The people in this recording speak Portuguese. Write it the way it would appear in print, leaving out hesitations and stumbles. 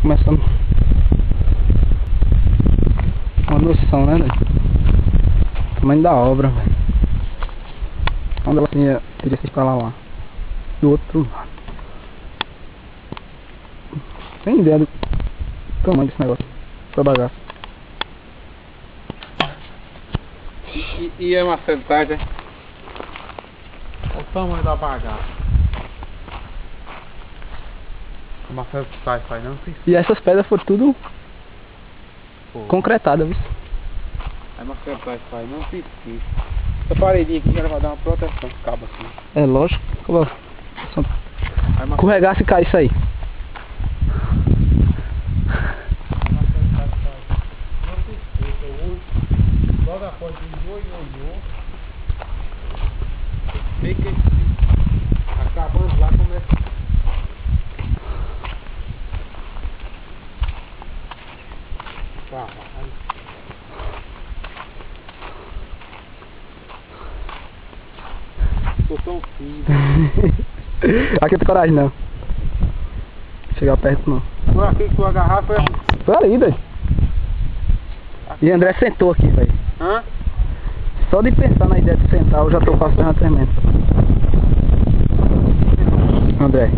começando uma noção, né, velho? Tamanho da obra, velho. Onde ela teria sido pra lá. Do outro lado. Tem ideia do tamanho desse negócio. Essa bagaça. E a macetagem? Olha o tamanho da bagaça. A macetagem faz não se... E essas pedras foram tudo concretadas, viu? A macetagem faz não se... Essa paredinha aqui já vai dar uma proteção pro cabo assim. É lógico. Escorregar se cair isso aí. Logo após o ioiô, fica acabando lá, começa. Caralho. Tô tão fino. Aqui não tem coragem não. Chegar perto não. Foi aqui que tu agarrar, foi aqui. Foi ali, velho. E André sentou aqui, velho. Hã? Só de pensar na ideia de sentar, eu já tô passando a tremenda. André.